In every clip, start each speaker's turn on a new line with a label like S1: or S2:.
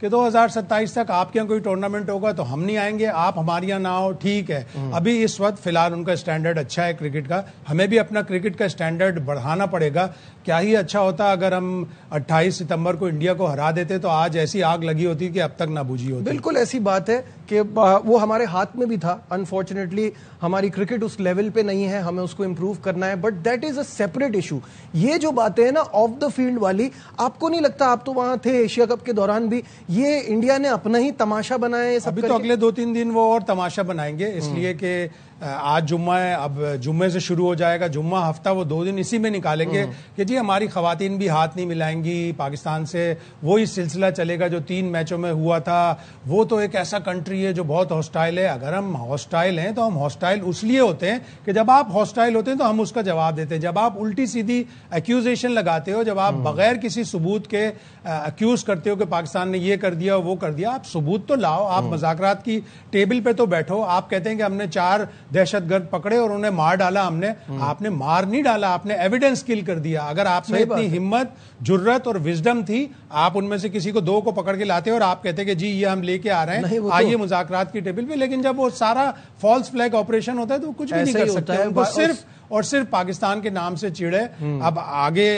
S1: کہ 2027 تک آپ کے یہاں کوئی ٹورنامنٹ ہوگا تو ہم نہیں آئیں گے, آپ ہمارے یہاں نہ ہو, ٹھیک ہے. ابھی اس وقت فی الحال ان کا اسٹینڈرڈ اچھا ہے کرکٹ کا, ہمیں بھی اپنا کرکٹ کا اسٹینڈرڈ بڑھانا پڑے گا. کیا ہی اچھا ہوتا اگر ہم 28 ستمبر کو انڈیا کو ہرا دیتے تو آج ایسی آگ لگی ہوتی کہ اب تک نہ بجھی ہوتی.
S2: بالکل ایسی بات ہے کہ وہ ہمارے ہاتھ میں بھی تھا. انفارچونیٹلی ہماری کرکٹ اس لیول پہ نہیں ہے, ہمیں اس کو امپروو کرنا ہے, but that is a separate issue. یہ جو باتیں ہیں نا آف دا فیلڈ والی, آپ کو نہیں لگتا, آپ تو وہاں تھے ایشیا کپ کے دوران بھی, یہ انڈیا نے اپنا ہی تماشا بنایا ہے.
S1: ابھی تو اگلے 2-3 دن وہ اور تماشا بنائیں گے, اس لیے کہ آج جمعہ ہے, اب جمعے سے شروع ہو جائے گا جمعہ ہفتہ, وہ 2 دن اسی میں نکالیں گے کہ جی ہماری خواتین بھی ہاتھ نہیں ملائیں گی پاکستان سے. وہی سلسلہ چلے گا جو 3 میچوں میں ہوا تھا. وہ تو ایک ایسا کنٹری ہے جو بہت ہاسٹائل ہے. اگر ہم ہاسٹائل ہیں تو ہم ہاسٹائل اس لیے ہوتے ہیں کہ جب آپ ہاسٹائل ہوتے ہیں تو ہم اس کا جواب دیتے ہیں. جب آپ الٹی سیدھی ایکیوزیشن لگاتے ہو, جب آپ بغیر کسی ثبوت کے ایکیوز کرتے ہو کہ پاکستان نے یہ کر دیا وہ کر دیا, آپ ثبوت تو لاؤ. آپ مذاکرات کی ٹیبل پہ تو بیٹھو. آپ کہتے ہیں کہ ہم نے 4 دہشت گرد پکڑے اور انہیں مار ڈالا. ہم نے, آپ نے مار نہیں ڈالا, آپ نے ایویڈنس کل کر دیا. اگر آپ میں اتنی ہمت, جرت اور وزڈم تھی, آپ ان میں سے کسی کو 2 کو پکڑ کے لاتے اور آپ کہتے کہ جی یہ ہم لے کے آ رہے ہیں, آئیے مذاکرات کی ٹیبل پہ. لیکن جب وہ سارا فالس فلیگ آپریشن ہوتا ہے تو کچھ بھی نہیں کر سکتے. ان کو صرف اور صرف پاکستان کے نام سے چیڑ ہے. اب آگے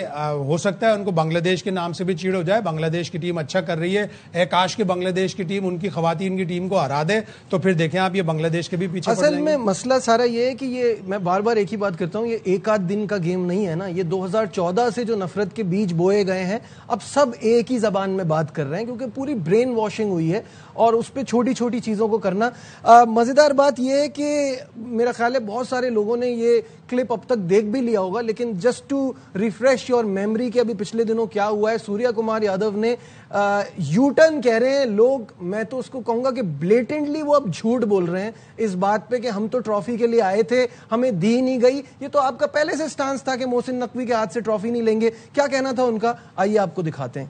S1: ہو سکتا ہے ان کو بنگلہ دیش کے نام سے بھی چیڑ ہو جائے. بنگلہ دیش کی ٹیم اچھا کر رہی ہے, اے کاش کے بنگلہ دیش کی ٹیم ان کی خواتین کی ٹیم کو ہرا دے, تو پھر دیکھیں آپ یہ بنگلہ دیش کے بھی پیچھے پڑ جائیں گے.
S2: اصل میں مسئلہ سارا یہ ہے کہ یہ میں بار بار ایک ہی بات کرتا ہوں, یہ ایک آدھ دن کا گیم نہیں ہے نا. یہ 2014 سے جو نفرت کے بیج بوئے گئے ہیں, اب سب ایک ہی زبان میں بات کر رہے ہیں کیونکہ پوری برین واشنگ ہوئی ہے, اور اس پہ چھوٹی چھوٹی چیزوں کو کرنا. مزیدار بات یہ ہے کہ میرا خیال ہے بہت سارے لوگوں نے یہ کلپ اب تک دیکھ بھی لیا ہوگا, لیکن just to refresh your memory کہ ابھی پچھلے دنوں کیا ہوا ہے. سوریا کمار یادو نے یو ٹرن کہہ رہے ہیں لوگ, میں تو اس کو کہوں گا کہ بلیٹنٹلی وہ اب جھوٹ بول رہے ہیں اس بات پہ کہ ہم تو ٹرافی کے لیے آئے تھے, ہمیں دی نہیں گئی. یہ تو آپ کا پہلے سے سٹانس تھا کہ محسن نقوی کے ہاتھ سے ٹرافی نہیں لیں گے. کیا کہنا تھا ان کا, آئیے آپ کو دکھاتے ہیں.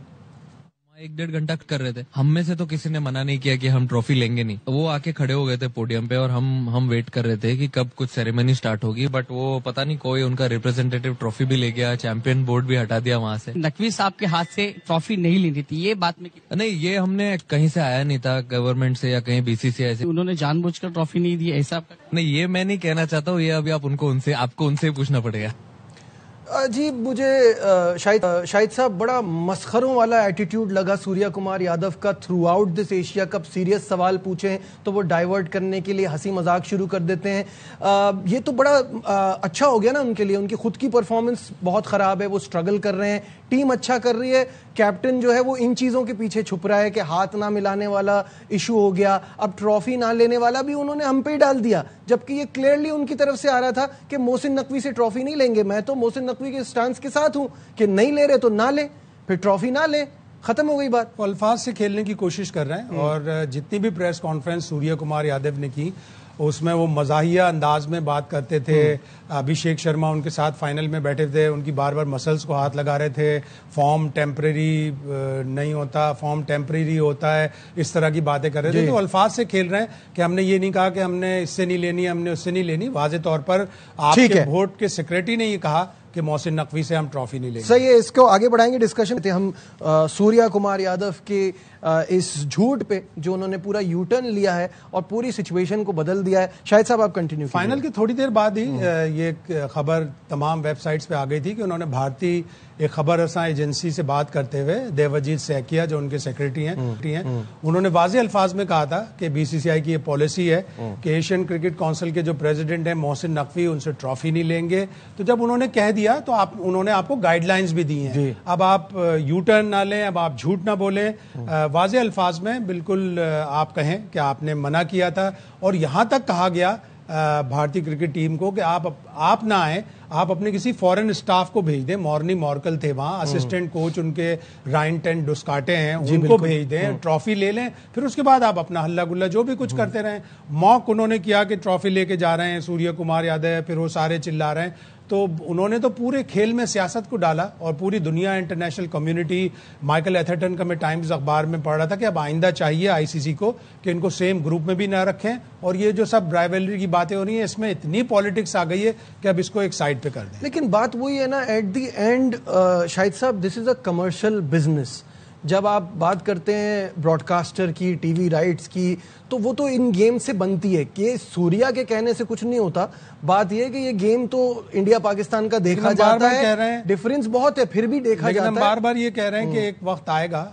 S3: 1-1.5 گھنٹہ کر رہے تھے, ہم میں سے تو کسی نے منع نہیں کیا کہ ہم ٹرافی لیں گے نہیں. وہ آ کے کھڑے ہو گئے تھے پوڈیم پہ اور ہم ویٹ کر رہے تھے کہ کب کچھ سیریمنی سٹارٹ ہوگی, بٹ وہ پتہ نہیں کوئی ان کا ریپرزینٹیٹو ٹرافی بھی لے گیا, چیمپئن بورڈ بھی ہٹا دیا وہاں سے.
S4: نقوی صاحب کے ہاتھ سے ٹرافی نہیں لینی تھی, یہ بات میں
S3: نہیں, یہ ہم نے کہیں سے آیا نہیں تھا, گورنمنٹ سے یا کہیں BCCI سے.
S4: انہوں نے جان بوجھ کر ٹرافی نہیں دی ایسا
S3: نہیں, یہ میں نہیں کہنا چاہتا ہوں, یہ ابھی آپ کو ان سے پوچھنا پڑے گا.
S2: جی مجھے شاہد صاحب بڑا مسخروں والا ایٹیٹیوڈ لگا سوریا کمار یادو کا. Through out this Asia cup serious سوال پوچھیں تو وہ ڈائیورٹ کرنے کے لیے ہنسی مذاق شروع کر دیتے ہیں. یہ تو بڑا اچھا ہو گیا نا ان کے لیے. ان کی خود کی پرفارمنس بہت خراب ہے, وہ سٹرگل کر رہے ہیں, ٹیم اچھا کر رہی ہے. کیپٹن جو ہے وہ ان چیزوں کے پیچھے چھپ رہا ہے کہ ہاتھ نہ ملانے والا ایشو ہو گیا, اب ٹرافی نہ لینے والا بھی انہوں نے ہم پہ ڈال دیا, جبکہ یہ کلیئرلی ان کی طرف سے آ رہا تھا کہ محسن نقوی سے ٹرافی نہیں لیں گے. میں تو محسن نقوی کے سٹانس کے ساتھ ہوں کہ نہیں لے رہے تو نہ لیں, پھر ٹرافی نہ لیں, ختم ہو گئی بات.
S1: وہ الفاظ سے کھیلنے کی کوشش کر رہے ہیں, اور جتنی بھی پریس کانفرنس سوریا کمار یادو نے کی اس میں وہ مزاحیہ انداز میں بات کرتے تھے. ابھیشیک شرما ان کے ساتھ فائنل میں بیٹھے تھے, ان کی بار بار مسلز کو ہاتھ لگا رہے تھے. فارم ٹیمپریری نہیں ہوتا, فارم ٹیمپریری ہوتا ہے, اس طرح کی باتیں کر رہے تھے. تو الفاظ سے کھیل رہے ہیں کہ ہم نے یہ نہیں کہا کہ ہم نے اس سے نہیں لینی, ہم نے اس سے نہیں لینی. واضح طور پر آپ کے بورڈ کے سیکریٹری نے یہ کہا کہ محسن نقوی سے ہم ٹرافی نہیں لیں گے.
S2: صحیح ہے, اس کو آگے بڑھائیں گے ڈسکشن. ہم سوریا کمار یادو کے اس جھوٹ پہ جو انہوں نے پورا یو ٹرن لیا ہے اور پوری سچویشن کو بدل دیا ہے. شاہد صاحب آپ کنٹینیو.
S1: فائنل کی تھوڑی دیر بعد ہی یہ خبر تمام ویب سائٹس پہ آ گئی تھی کہ انہوں نے بھارتی ایک خبر رساں ایجنسی سے بات کرتے ہوئے دیوجیت سیکیا جو ان کے سیکریٹری ہیں, انہوں نے واضح الفاظ میں کہا تھا کہ BCCI کی یہ پالیسی ہے کہ ایشین کرکٹ کونسل کے جو پریزیڈنٹ ہیں محسن نقوی, ان سے ٹرافی نہیں لیں گے. تو جب انہوں نے کہہ دیا تو انہوں نے آپ کو گائیڈ لائنز بھی دی ہیں. اب آپ یو ٹرن نہ لیں, اب آپ جھوٹ نہ بولیں, واضح الفاظ میں بالکل آپ کہیں کہ آپ نے منع کیا تھا. اور یہاں تک کہا گیا بھارتی کرکٹ ٹیم کو کہ آپ نہ آئیں, آپ اپنے کسی فورن اسٹاف کو بھیج دیں. مورنی مارکل تھے وہاں, اسسٹنٹ کوچ ان کے رائن ٹین ڈسکاٹے ہیں, ان کو بھیج دیں, ٹرافی لے لیں, پھر اس کے بعد آپ اپنا ہلا گلا جو بھی کچھ کرتے رہیں. موک انہوں نے کیا کہ ٹرافی لے کے جا رہے ہیں سوریا کمار یادو, پھر وہ سارے چلا رہے ہیں. تو انہوں نے تو پورے کھیل میں سیاست کو ڈالا, اور پوری دنیا انٹرنیشنل کمیونٹی, مائیکل ایتھرٹن کا میں ٹائمز اخبار میں پڑھ رہا تھا کہ اب آئندہ چاہیے ICC کو کہ ان کو سیم گروپ میں بھی نہ رکھیں, اور یہ جو سب رائیولری کی باتیں ہو رہی ہیں اس میں اتنی پالیٹکس آ گئی ہے کہ اب اس کو ایک سائڈ پہ کر دیں.
S2: لیکن بات وہی ہے نا, ایٹ دی اینڈ شاہد صاحب, دس از اے کمرشل بزنس. جب آپ بات کرتے ہیں براڈ کاسٹر کی, ٹی وی رائٹس کی, تو وہ تو ان گیم سے بنتی ہے کہ سوریا کے کہنے سے کچھ نہیں ہوتا. بات یہ ہے کہ یہ گیم تو انڈیا پاکستان کا دیکھا جاتا ہے, ڈفرینس بہت ہے پھر بھی دیکھا جاتا ہے.
S1: ہم بار بار یہ کہہ رہے ہیں کہ ایک وقت آئے گا,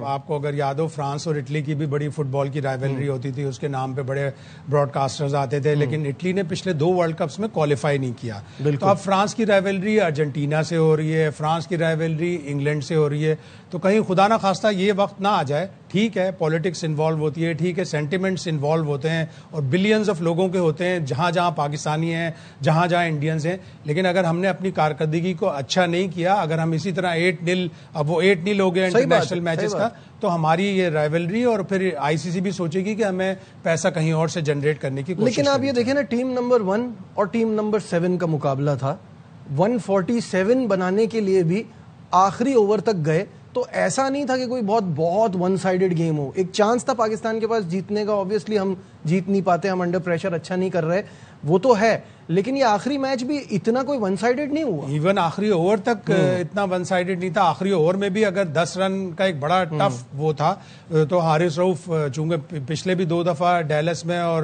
S1: آپ کو اگر یاد ہو فرانس اور اٹلی کی بھی بڑی فٹ بال کی رائیولری ہوتی تھی, اس کے نام پہ بڑے براڈ کاسٹرز آتے تھے, لیکن اٹلی نے پچھلے 2 ورلڈ کپس میں کوالیفائی نہیں کیا. تو اب فرانس کی رائیولری ارجنٹینا سے ہو رہی ہے, فرانس کی رائیولری انگلینڈ سے ہو رہی ہے. تو کہیں خدا نہ خواستہ یہ وقت نہ آ جائے, ٹھیک ہے پالیٹکس انوالو ہوتی ہے, ٹھیک ہے سینٹیمنٹس انوالو ہوتے ہیں اور بلینز آف لوگوں کے ہوتے ہیں, جہاں جہاں پاکستانی ہیں, جہاں جہاں انڈینز ہیں, لیکن اگر ہم نے اپنی کارکردگی کو اچھا نہیں کیا, اگر ہم اسی طرح 8-0 اب وہ 8-0 ہو گیا انٹرنیشنل میچز کا, تو ہماری یہ رائیولری اور پھر آئی سی سی بھی سوچے گی کہ ہمیں پیسہ کہیں اور سے جنریٹ کرنے کی کوشش.
S2: لیکن آپ یہ دیکھیں نا, ٹیم نمبر 1 اور ٹیم نمبر 7 کا مقابلہ تھا, 147 بنانے کے لیے بھی آخری اوور تک گئے. تو ایسا نہیں تھا کہ کوئی بہت ون سائیڈڈ گیم ہو. ایک چانس تھا پاکستان کے پاس جیتنے کا, آبویسلی ہم جیت نہیں پاتے, ہم انڈر پریشر اچھا نہیں کر رہے, وہ تو ہے, لیکن یہ آخری میچ بھی اتنا کوئی ون سائیڈڈ نہیں ہوا.
S1: ایون آخری اوور تک اتنا ون سائیڈڈ نہیں تھا. آخری اوور میں بھی اگر 10 رن کا ایک بڑا ٹف وہ تھا, تو حارث رؤف چونکہ پچھلے بھی 2 دفعہ ڈیلس میں اور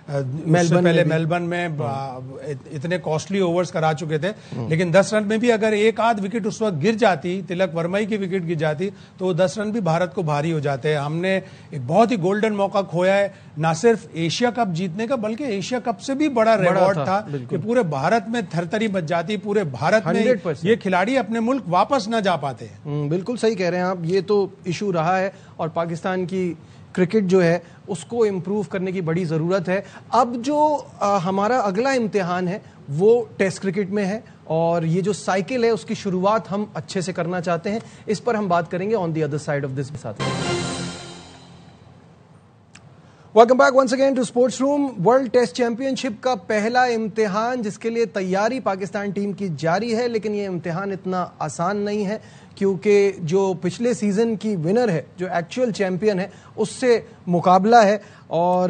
S1: پہلے میلبرن میں اتنے کاسٹلی اوورز کرا چکے تھے, لیکن 10 رن میں بھی اگر ایک آدھ وکٹ اس وقت گر جاتی, تلک ورما کی وکٹ گر جاتی, تو وہ 10 رن بھی بھارت کو بھاری ہو جاتے ہیں. ہم نے ایک بہت ہی گولڈن موقع کھویا ہے, نہ صرف ایشیا کپ جیتنے کا بلکہ ایشیا کپ سے بھی بڑا ریوارڈ تھا کہ پورے بھارت میں تھرتری مچ جاتی, پورے بھارت میں یہ کھلاڑی اپنے ملک واپس نہ جا پاتے.
S2: بالکل صحیح کہہ رہے ہیں آپ, یہ تو ایشو رہا ہے اور پاکستان کی کرکٹ جو ہے اس کو امپروو کرنے کی بڑی ضرورت ہے. اب جو ہمارا اگلا امتحان ہے وہ ٹیسٹ کرکٹ میں ہے, اور یہ جو سائیکل ہے اس کی شروعات ہم اچھے سے کرنا چاہتے ہیں. اس پر ہم بات کریں گے on the other side of this. ساتھ welcome back once again to sports room. World test championship کا پہلا امتحان جس کے لیے تیاری پاکستان ٹیم کی جاری ہے, لیکن یہ امتحان اتنا آسان نہیں ہے کیونکہ جو پچھلے سیزن کی ونر ہے, جو ایکچوئل چیمپئن ہے, اس سے مقابلہ ہے, اور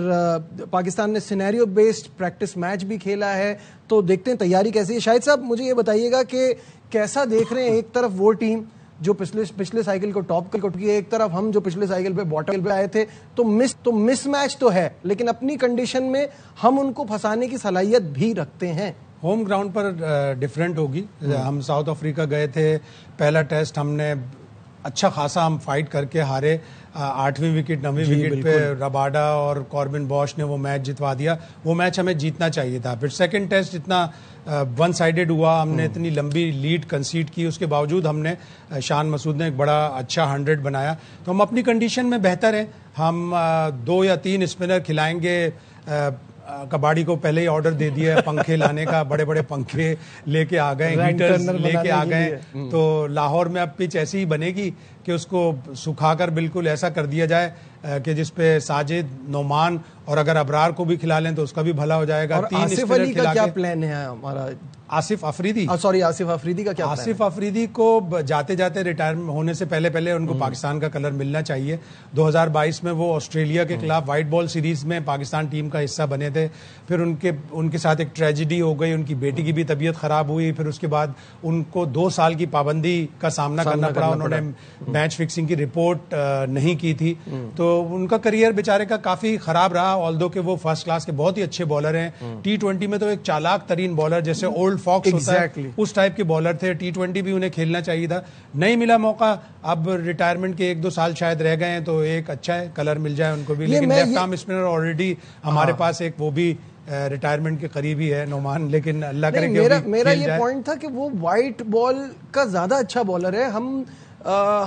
S2: پاکستان نے سینیریو بیسڈ پریکٹس میچ بھی کھیلا ہے. تو دیکھتے ہیں تیاری کیسی ہے. شاہد صاحب مجھے یہ بتائیے گا کہ کیسا دیکھ رہے ہیں ایک طرف وہ ٹیم جو پچھلے سائیکل کو ٹاپ کر کی, ایک طرف ہم جو پچھلے سائیکل پہ باٹم پہ آئے تھے, تو مس میچ تو ہے, لیکن اپنی کنڈیشن میں ہم ان کو پھنسانے کی صلاحیت بھی رکھتے ہیں.
S1: ہوم گراؤنڈ پر ڈیفرنٹ ہوگی. ہم ساؤتھ افریقہ گئے تھے, پہلا ٹیسٹ ہم نے اچھا خاصا ہم فائٹ کر کے ہارے, 8ویں وکٹ 9ویں وکٹ پہ رباڈا اور کاربن باش نے وہ میچ جتوا دیا. وہ میچ ہمیں جیتنا چاہیے تھا. پھر سیکنڈ ٹیسٹ اتنا ون سائیڈڈ ہوا, ہم نے اتنی لمبی لیڈ کنسیڈ کی, اس کے باوجود ہم نے شان مسعود نے ایک بڑا اچھا 100 بنایا. تو ہم اپنی کنڈیشن میں بہتر ہیں. ہم 2 یا 3 اسپنر کھلائیں گے. کباڑی کو پہلے ہی آرڈر دے دیا ہے پنکھے لانے کا, بڑے بڑے پنکھے لے کے آ گئے, ہیٹرز لے کے آ گئے. تو لاہور میں اب پچ ایسی ہی بنے گی کہ اس کو سکھا کر بالکل ایسا کر دیا جائے کہ جس پہ ساجد, نعمان اور اگر ابرار کو بھی کھلا لیں تو اس کا بھی بھلا ہو جائے گا. 3
S2: آصف علی کا کیا پلان ہے ہمارا؟
S1: آصف افریدی
S2: کا کیا؟
S1: آصف افریدی کو جاتے جاتے ریٹائر ہونے سے پہلے ان کو پاکستان کا کلر ملنا چاہیے. 2022 میں وہ آسٹریلیا کے خلاف وائٹ بال سیریز میں پاکستان ٹیم کا حصہ بنے تھے. پھر ان کے ساتھ ایک ٹریجڈی ہو گئی, ان کی بیٹی کی بھی طبیعت خراب ہوئی. پھر اس کے بعد ان کو 2 سال کی پابندی کا سامنا کرنا پڑا. انہوں نے میچ فکسنگ کی رپورٹ نہیں کی تھی, تو ان کا کریئر بیچارے کا کافی خراب رہا. آلدو کہ وہ فرسٹ کلاس کے بہت ہی اچھے بالر ہیں. T20 میں تو ایک چالاک ترین بالر جیسے اولڈ فاکس ہوتا ہے اس ٹائپ کے بالر تھے. T20 بھی انہیں کھیلنا چاہیے تھا, نہیں ملا موقع. اب ریٹائرمنٹ کے 1-2 سال شاید رہ گئے ہیں, تو ایک اچھا ہے کلر مل جائے ان کو بھی. لیکن لیفٹ آرم اسپنر آلریڈی ہمارے پاس ایک وہ بھی ریٹائرمنٹ کے قریب ہی ہے, نعمان. لیکن اللہ کرے کہ
S2: میرا یہ پوائنٹ تھا کہ وہ وائٹ بال کا زیادہ اچھا بالر ہے. ہم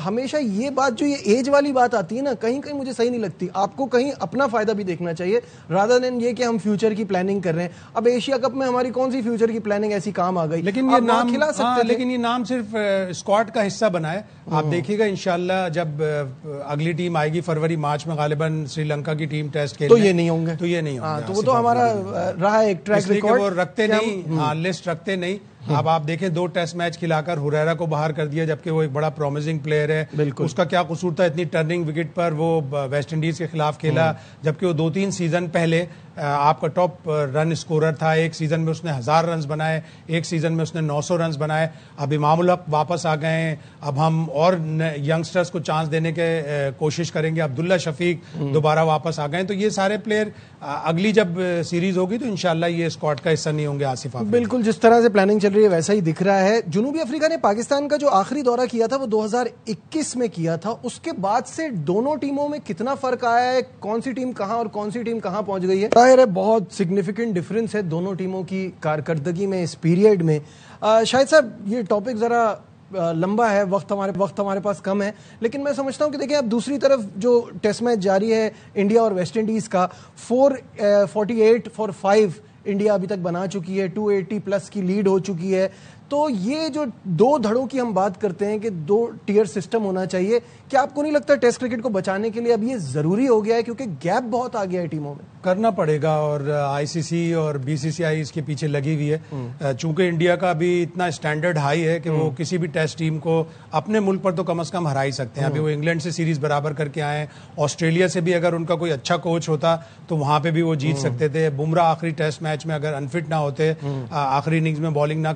S2: ہمیشہ یہ بات, جو یہ ایج والی بات آتی ہے نا, کہیں کہیں مجھے صحیح نہیں لگتی. آپ کو کہیں اپنا فائدہ بھی دیکھنا چاہیے رادر دین یہ کہ ہم فیوچر کی پلاننگ کر رہے ہیں. اب ایشیا کپ میں ہماری کون سی فیوچر کی پلاننگ ایسی کام آ گئی؟
S1: لیکن یہ نام کھلا سکتے, لیکن یہ نام صرف اسکواڈ کا حصہ بنا ہے. آپ دیکھیے گا انشاءاللہ جب اگلی ٹیم آئے گی فروری مارچ میں, غالباً سری لنکا کی ٹیم ٹیسٹ کھیلے,
S2: تو یہ نہیں ہوں گے.
S1: تو یہ نہیں ہوں گے.
S2: تو وہ تو ہمارا رہا ایک ٹریک ریکارڈ,
S1: وہ رکھتے نہیں, لسٹ رکھتے نہیں. اب آپ دیکھیں 2 ٹیسٹ میچ کھلا کر ہریرا کو باہر کر دیا, جبکہ وہ ایک بڑا پرومزنگ پلیئر ہے. اس کا کیا قصور تھا اتنی ٹرننگ وکٹ پر وہ ویسٹ انڈیز کے خلاف کھیلا, جبکہ وہ 2-3 سیزن پہلے آپ کا ٹاپ رن اسکورر تھا. ایک سیزن میں اس نے 1000 رنز بنائے, ایک سیزن میں اس نے 900 رنز بنائے. اب امام الحق واپس آ گئے ہیں, اب ہم اور ینگسٹرز کو چانس دینے کے کوشش کریں گے. عبداللہ شفیق دوبارہ واپس آ گئے ہیں. تو یہ سارے پلیئر اگلی جب سیریز ہوگی تو انشاءاللہ یہ اسکواڈ کا حصہ نہیں ہوں گے. آصف آپ
S2: بالکل جس طرح سے پلاننگ چل رہی ہے ویسا ہی دکھ رہا ہے. جنوبی افریقہ نے پاکستان کا جو آخری دورہ کیا تھا وہ 2021 میں کیا تھا. اس کے بعد سے دونوں ٹیموں میں کتنا فرق آیا ہے, کون سی ٹیم کہاں اور کون سی ٹیم کہاں پہنچ گئی ہے؟ ظاہر ہے بہت سگنیفیکنٹ ڈفرنس ہے دونوں ٹیموں کی کارکردگی میں اس پیریڈ میں. شاہد صاحب یہ ٹاپک ذرا لمبا ہے, وقت ہمارے پاس کم ہے, لیکن میں سمجھتا ہوں کہ دیکھیں اب دوسری طرف جو ٹیسٹ میچ جاری ہے انڈیا اور ویسٹ انڈیز کا, 448 فار 5 انڈیا ابھی تک بنا چکی ہے, 280+ کی لیڈ ہو چکی ہے. تو یہ جو 2 دھڑوں کی ہم بات کرتے ہیں کہ 2 ٹیئر سسٹم ہونا چاہیے, کیا آپ کو نہیں لگتا ٹیسٹ کرکٹ کو بچانے کے لیے اب یہ ضروری ہو گیا ہے کیونکہ گیپ بہت آ گیا ہے ٹیموں میں؟
S1: کرنا پڑے گا, اور آئی سی سی اور بی سی سی آئی اس کے پیچھے لگی ہوئی ہے. چونکہ انڈیا کا ابھی اتنا اسٹینڈرڈ ہائی ہے کہ وہ کسی بھی ٹیسٹ ٹیم کو اپنے ملک پر تو کم از کم ہرا ہی سکتے ہیں. ابھی وہ انگلینڈ سے سیریز برابر کر کے آئے ہیں, آسٹریلیا سے بھی اگر ان کا کوئی اچھا کوچ ہوتا تو وہاں پہ بھی وہ جیت سکتے تھے. بمراہ آخری ٹیسٹ میچ میں اگر انفٹ نہ ہوتے, آخری اننگز میں بالنگ نہ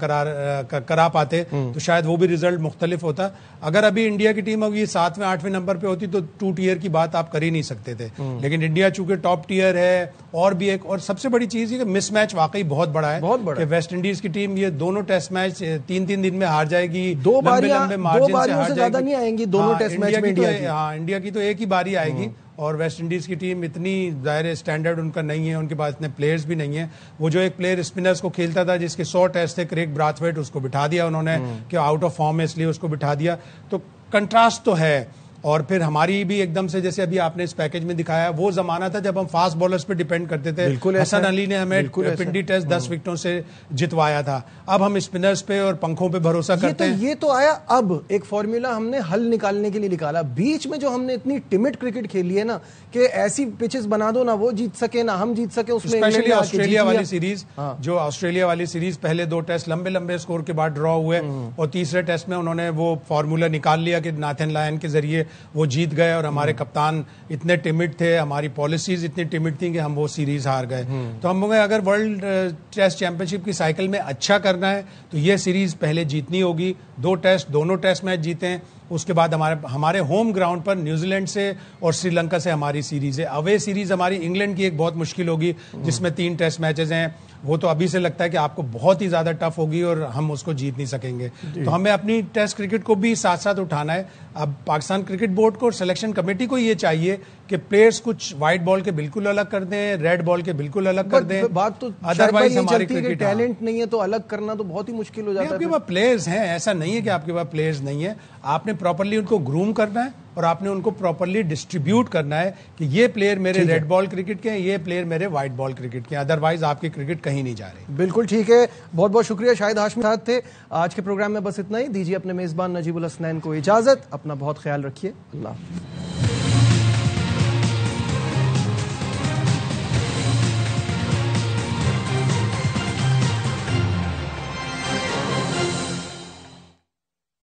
S1: کرا پاتے تو شاید وہ بھی ریزلٹ مختلف ہوتا. اگر ابھی انڈیا کی ٹیم ہوگی 7ویں 8ویں نمبر پہ ہوتی تو 2 ٹیئر کی بات آپ کر ہی نہیں سکتے تھے. لیکن انڈیا چونکہ ٹاپ ٹیئر ہے, اور بھی ایک اور سب سے بڑی چیز یہ کہ مس میچ واقعی بہت بڑا ہے, کہ ویسٹ انڈیز کی ٹیم یہ دونوں ٹیسٹ میچ 3 دن میں ہار جائے گی,
S2: 2 باریاں سے زیادہ نہیں آئیں گی دونوں ٹیسٹ میچ میں
S1: انڈیا کی تو ایک ہی باری آئے گی. اور ویسٹ انڈیز کی ٹیم اتنی ظاہر اسٹینڈرڈ ان کا نہیں ہے, ان کے پاس اتنے پلیئرز بھی نہیں ہیں. وہ جو ایک پلیئر اسپنرز کو کھیلتا تھا جس کے 100 ٹیسٹ تھے, کریگ براتھویٹ, اس کو بٹھا دیا انہوں نے کہ آؤٹ آف فارم ہے اس لیے اس کو بٹھا دیا. تو کنٹراسٹ تو ہے. اور پھر ہماری بھی ایک دم سے جیسے ابھی آپ نے اس پیکج میں دکھایا, وہ زمانہ تھا جب ہم فاسٹ بالرز پہ ڈیپینڈ کرتے تھے. حسن علی نے ہمیں پنڈی ٹیسٹ 10 وکٹوں سے جتوایا تھا. اب ہم اسپنرز پہ اور پنکھوں پہ بھروسہ کرتے ہیں.
S2: یہ تو آیا, اب ایک فارمولا ہم نے حل نکالنے کے لیے نکالا. بیچ میں جو ہم نے اتنی ٹمٹ کرکٹ کھیلی ہے نا کہ ایسی پچز بنا دو نا وہ جیت سکے نہ ہم جیت سکے, اس میں
S1: اسپیشلی آسٹریلیا والی سیریز, جو آسٹریلیا والی سیریز پہلے 2 ٹیسٹ لمبے اسکور کے بعد ڈرا ہوئے, اور تیسرے ٹیسٹ میں انہوں نے وہ فارمولا نکال لیا کہ ناتھن لائن کے ذریعے وہ جیت گئے. اور ہمارے کپتان اتنے ٹمڈ تھے, ہماری پالیسیز اتنی ٹمڈ تھیں کہ ہم وہ سیریز ہار گئے. تو ہم اگر ورلڈ ٹیسٹ چیمپئن شپ کی سائیکل میں اچھا کرنا ہے تو یہ سیریز پہلے جیتنی ہوگی. 2 ٹیسٹ دونوں ٹیسٹ میچ جیتے ہیں, اس کے بعد ہمارے ہوم گراؤنڈ پر نیوزی لینڈ سے اور سری لنکا سے ہماری سیریز ہے. اوے سیریز ہماری انگلینڈ کی ایک بہت مشکل ہوگی جس میں 3 ٹیسٹ میچز ہیں. وہ تو ابھی سے لگتا ہے کہ آپ کو بہت ہی زیادہ ٹف ہوگی اور ہم اس کو جیت نہیں سکیں گے. تو ہمیں اپنی ٹیسٹ کرکٹ کو بھی ساتھ ساتھ اٹھانا ہے. اب پاکستان کرکٹ بورڈ کو اور سلیکشن کمیٹی کو یہ چاہیے کہ پلیئرز کچھ وائٹ بال کے بالکل الگ کر دیں, ریڈ بال کے بالکل الگ کر دیں.
S2: بات تو
S1: ادروائز ہماری کرکٹ
S2: ٹیلنٹ نہیں ہے تو الگ کرنا تو بہت ہی مشکل ہو جاتا ہے.
S1: آپ کے پاس پلیئرز ہیں, ایسا نہیں ہے کہ آپ کے پاس پلیئرز نہیں ہیں. آپ نے پراپرلی ان کو گروم کرنا ہے اور آپ نے ان کو پراپرلی ڈسٹریبیوٹ کرنا ہے کہ یہ پلیئر میرے ریڈ بال کرکٹ کے ہیں, یہ پلیئر میرے وائٹ بال کرکٹ کے ہیں. ادروائز آپ کی کرکٹ کہیں نہیں جا رہی.
S2: بالکل ٹھیک ہے, بہت بہت شکریہ. شاہد ہاشمی ساتھ تھے. آج کے پروگرام میں بس اتنا ہی. دیجیے اپنے میزبان نجیب الحسنین کو اجازت. اپنا بہت خیال رکھیے. اللہ حافظ.